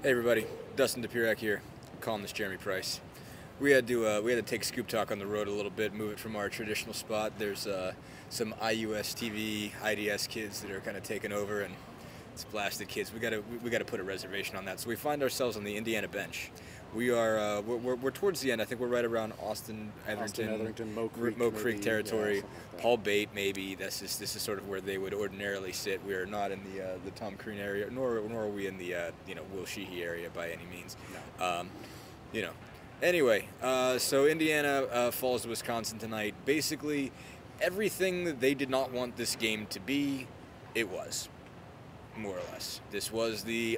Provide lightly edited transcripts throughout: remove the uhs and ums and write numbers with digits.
Hey everybody, Dustin DePirac here, calling this Jeremy Price. We had to take Scoop Talk on the road a little bit, move it from our traditional spot. There's some IUS TV, IDS kids that are kind of taking over, and it's blasted kids. We gotta put a reservation on that. So we find ourselves on the Indiana bench. We're towards the end. I think we're right around Austin, Etherington, Mo Creek, Mo Creek maybe, territory. yeah, something like that. Paul Bait, maybe. This is sort of where they would ordinarily sit. We are not in the Tom Crean area, nor are we in the Will Sheehy area by any means. No. You know. Anyway, so Indiana falls to Wisconsin tonight. Basically, everything that they did not want this game to be, it was, more or less. This was the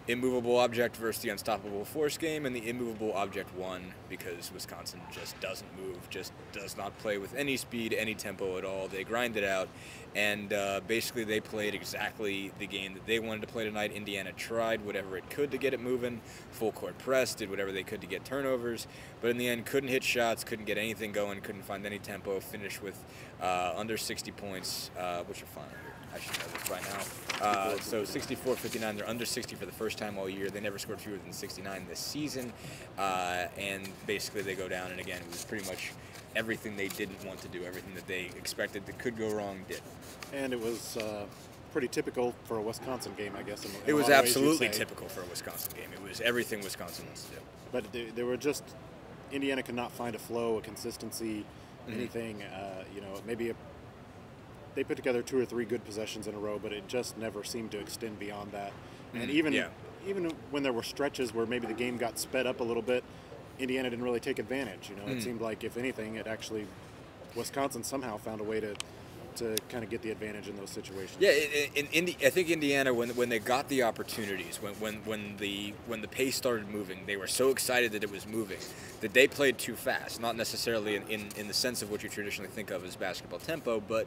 immovable object versus the unstoppable force game, and the immovable object won because Wisconsin just doesn't move, just does not play with any speed, any tempo at all. They grind it out, and basically they played exactly the game that they wanted to play tonight. Indiana tried whatever it could to get it moving, full court press, did whatever they could to get turnovers, but in the end couldn't hit shots, couldn't get anything going, couldn't find any tempo, finished with under 60 points, which are fine. I should know this by now. So 64-59, they're under 60 for the first time all year. They never scored fewer than 69 this season. And basically they go down, and again, it was pretty much everything they didn't want to do, everything that they expected that could go wrong did. And it was pretty typical for a Wisconsin game, I guess. It was absolutely typical for a Wisconsin game. It was everything Wisconsin wants to do. But they were just, Indiana could not find a flow, a consistency, anything. Maybe they put together 2 or 3 good possessions in a row, but it just never seemed to extend beyond that. And even when there were stretches where maybe the game got sped up a little bit, Indiana didn't really take advantage. It seemed like, if anything, Wisconsin somehow found a way to kind of get the advantage in those situations. Yeah, I think Indiana, when they got the opportunities, when the pace started moving, they were so excited that it was moving that they played too fast. Not necessarily in the sense of what you traditionally think of as basketball tempo, but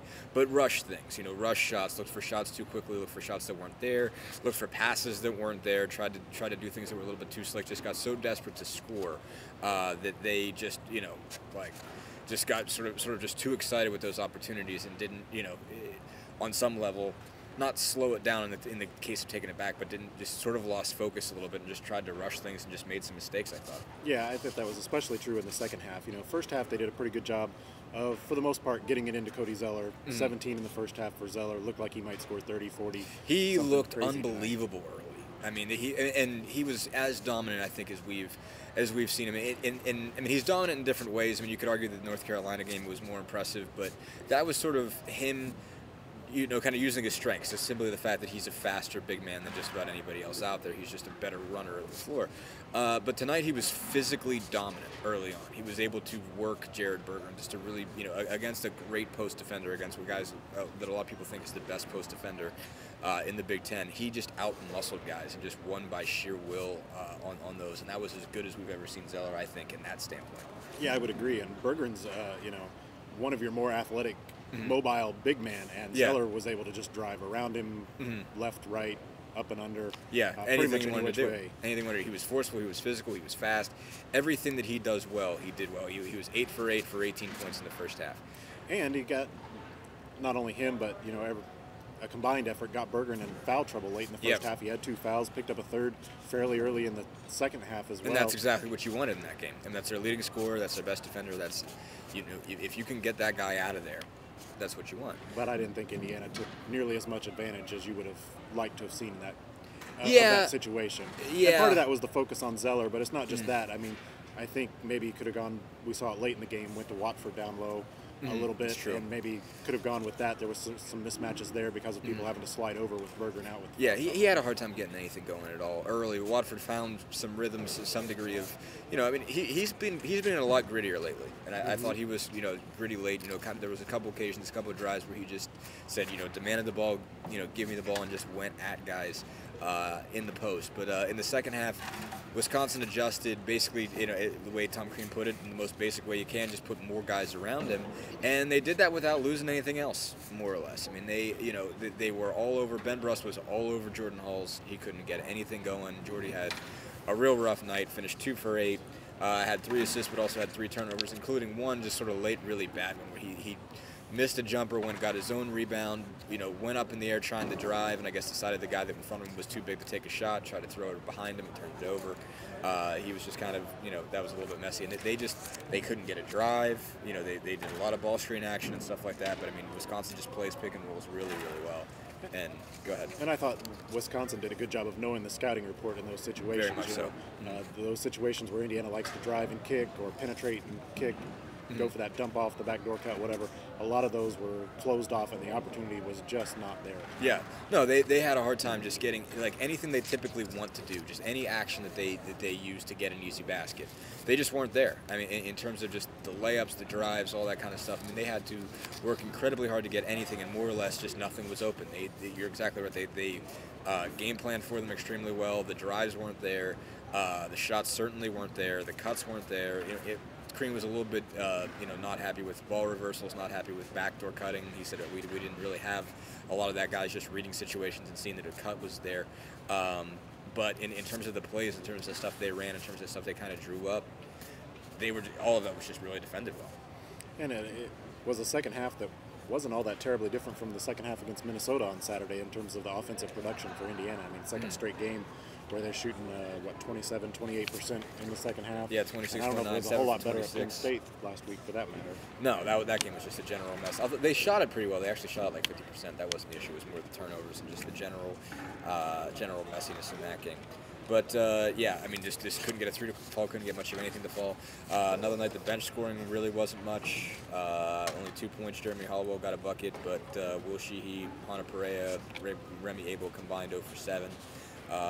rush things. Rush shots, looked for shots too quickly, looked for shots that weren't there, looked for passes that weren't there, tried to do things that were a little bit too slick. Just got so desperate to score that they just just got sort of just too excited with those opportunities and didn't, on some level, not slow it down in the case of taking it back, but didn't, just sort of lost focus a little bit and just tried to rush things and just made some mistakes, I thought. Yeah, I think that was especially true in the second half. First half they did a pretty good job of, for the most part, getting it into Cody Zeller. 17 in the first half for Zeller. Looked like he might score 30, 40. He looked unbelievable early. I mean, he was as dominant, I think, as we've seen him. And I mean, he's dominant in different ways. I mean, you could argue that the North Carolina game was more impressive, but that was sort of him, kind of using his strengths. Just simply the fact that he's a faster big man than just about anybody else out there. He's just a better runner of the floor. But tonight he was physically dominant early on. He was able to work Jared Bergeron just to really, against a great post defender, against guys that a lot of people think is the best post defender in the Big Ten. He just out-muscled guys and just won by sheer will on those. And that was as good as we've ever seen Zeller, I think, in that standpoint. Yeah, I would agree. And Bergeron's, one of your more athletic, mobile big man, and Zeller was able to just drive around him, left, right, up and under. Yeah, anything he wanted to do. Way. Anything he was forceful, he was physical, he was fast. Everything that he does well, he did well. He was 8 for 8 for 18 points in the first half. And he got, not only him, but a combined effort got Bergeron in foul trouble late in the first half. He had 2 fouls, picked up a third fairly early in the second half as well. And that's exactly what you wanted in that game. And that's their leading scorer, that's their best defender. That's, if you can get that guy out of there, that's what you want. But I didn't think Indiana took nearly as much advantage as you would have liked to have seen that of that situation. Yeah. And part of that was the focus on Zeller, but it's not just that. I mean, I think maybe he could have gone, we saw it late in the game, went to Watford down low a little bit, and maybe could have gone with that. There was some mismatches there because of people having to slide over with Bergeron out. He had a hard time getting anything going at all early. Watford found some rhythms to some degree of, I mean, he's been a lot grittier lately, and I thought he was, gritty late. There was a couple occasions, a couple of drives where he just said, demanded the ball, give me the ball, and just went at guys in the post. But in the second half, Wisconsin adjusted basically, the way Tom Crean put it, in the most basic way you can, just put more guys around him. And they did that without losing anything else, more or less. I mean, they were all over. Ben Bruss was all over Jordan Hulls. He couldn't get anything going. Jordy had a real rough night, finished 2 for 8, had 3 assists, but also had 3 turnovers, including one just sort of late, really bad one where he missed a jumper, got his own rebound, went up in the air trying to drive, and I guess decided the guy that in front of him was too big to take a shot, tried to throw it behind him and turned it over. He was just kind of, that was a little bit messy. And they couldn't get a drive. They did a lot of ball screen action and stuff like that. But, I mean, Wisconsin just plays pick and rolls really, really well. And go ahead. And I thought Wisconsin did a good job of knowing the scouting report in those situations. Very much so. Those situations where Indiana likes to drive and kick or penetrate and kick, go for that dump off, the backdoor cut, whatever. A lot of those were closed off, and the opportunity was just not there. Yeah. No, they had a hard time just getting, like, anything they typically want to do, just any action that they use to get an easy basket. They just weren't there. I mean, in terms of just the layups, the drives, all that kind of stuff. I mean, they had to work incredibly hard to get anything, and more or less just nothing was open. You're exactly right. They game planned for them extremely well. The drives weren't there. The shots certainly weren't there. The cuts weren't there. Crean was a little bit, not happy with ball reversals, not happy with backdoor cutting. He said that we didn't really have a lot of that. Guys just reading situations and seeing that a cut was there. But in terms of the plays, in terms of stuff they ran, in terms of stuff they kind of drew up, all of that was just really defended well. And it was a second half that wasn't all that terribly different from the second half against Minnesota on Saturday in terms of the offensive production for Indiana. I mean, second straight game where they're shooting, 27, 28% in the second half. Yeah, 26, I don't know if it was a whole lot better at 26. Penn State last week, for that matter. No, that game was just a general mess. They shot it pretty well. They actually shot it like 50%. That wasn't the issue. It was more the turnovers and just the general messiness in that game. But, yeah, I mean, just couldn't get a three to fall, couldn't get much of anything to fall. Another night, the bench scoring really wasn't much. Only 2 points. Jeremy Hollowell got a bucket, but Will Sheehy, Hana Perea, Remy Abel combined 0 for 7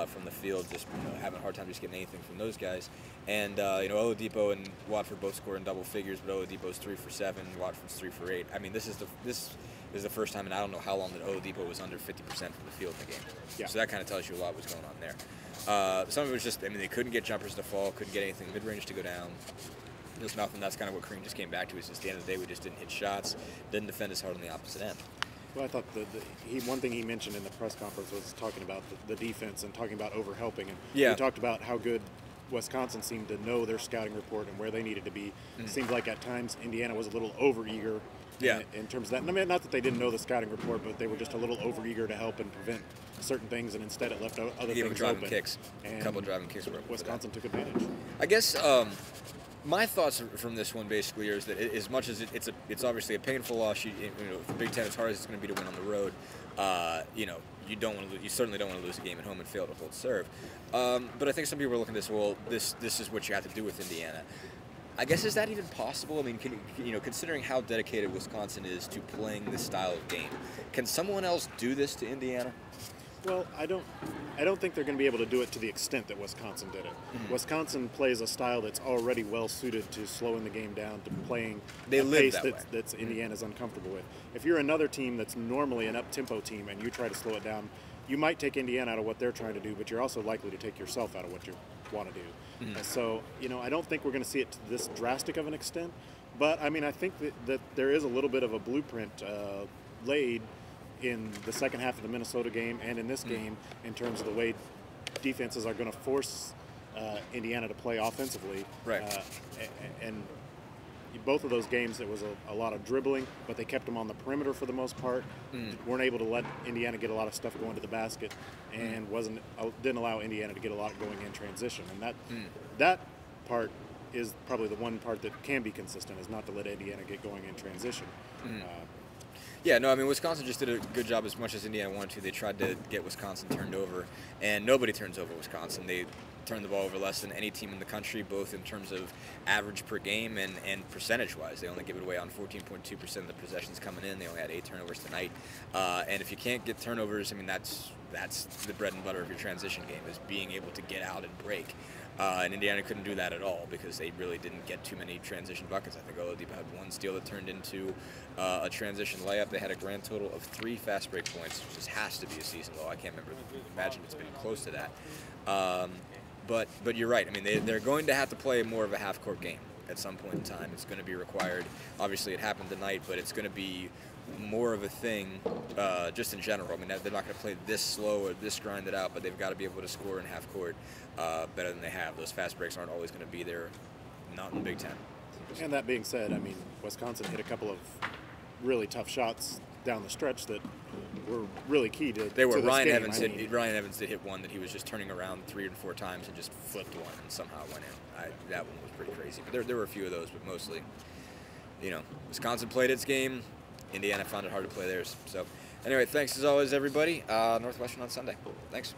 from the field, just having a hard time just getting anything from those guys. And, Oladipo and Watford both scored in double figures, but Oladipo's 3 for 7, Watford's 3 for 8. I mean, this is the first time in I don't know how long that Oladipo was under 50% from the field in the game. Yeah. So that kind of tells you a lot was going on there. Some of it was just, they couldn't get jumpers to fall, couldn't get anything mid-range to go down. There's nothing. That's kind of what Crean just came back to. Is just at the end of the day, we just didn't hit shots, didn't defend as hard on the opposite end. Well, I thought one thing he mentioned in the press conference was talking about the defense and talking about overhelping. And yeah. He talked about how good Wisconsin seemed to know their scouting report and where they needed to be. It seemed like at times Indiana was a little overeager. Yeah. In terms of that. I mean, not that they didn't know the scouting report, but they were just a little overeager to help and prevent certain things, and instead it left other things open. Kicks. And a couple of driving kicks. Wisconsin took advantage. I guess my thoughts from this one basically is that as much as it's obviously a painful loss, for Big Ten, as hard as it's going to be to win on the road, you don't want to. You certainly don't want to lose a game at home and fail to hold serve. But I think some people are looking at this. Well, this is what you have to do with Indiana. I guess, is that even possible? I mean, considering how dedicated Wisconsin is to playing this style of game, can someone else do this to Indiana? Well, I don't think they're going to be able to do it to the extent that Wisconsin did it. Mm-hmm. Wisconsin plays a style that's already well suited to slowing the game down, to playing a pace that way. that's Indiana's uncomfortable with. If you're another team that's normally an up-tempo team and you try to slow it down, you might take Indiana out of what they're trying to do, but you're also likely to take yourself out of what you want to do. Mm-hmm. So, I don't think we're going to see it to this drastic of an extent, but I mean, I think that there is a little bit of a blueprint laid in the second half of the Minnesota game and in this game in terms of the way defenses are going to force Indiana to play offensively. Right. And both of those games, it was a lot of dribbling, but they kept them on the perimeter for the most part. Weren't able to let Indiana get a lot of stuff going to the basket, and didn't allow Indiana to get a lot going in transition. And that part is probably the one part that can be consistent, is not to let Indiana get going in transition. Yeah, no, I mean, Wisconsin just did a good job as much as Indiana wanted to. They tried to get Wisconsin turned over, and nobody turns over Wisconsin. They turn the ball over less than any team in the country, both in terms of average per game and percentage-wise. They only give it away on 14.2% of the possessions coming in. They only had 8 turnovers tonight. And if you can't get turnovers, I mean, that's the bread and butter of your transition game, is being able to get out and break. And Indiana couldn't do that at all because they really didn't get too many transition buckets. I think Oladipo had one steal that turned into a transition layup. They had a grand total of 3 fast break points, which just has to be a season low. I can't imagine it's been close to that. But you're right. I mean, they're going to have to play more of a half-court game at some point in time. It's going to be required. Obviously, it happened tonight, but it's going to be more of a thing just in general. I mean, they're not going to play this slow or this grinded out, but they've got to be able to score in half court better than they have. Those fast breaks aren't always going to be there, not in the Big Ten. And that being said, I mean, Wisconsin hit a couple of really tough shots down the stretch that were really key to. They were. To this Ryan game. Evans I mean, did. Ryan Evans did hit one that he was just turning around 3 or 4 times and just flipped one and somehow it went in. That one was pretty crazy. But there were a few of those, but mostly, Wisconsin played its game. Indiana found it hard to play theirs. So, anyway, thanks as always, everybody. Northwestern on Sunday. Thanks.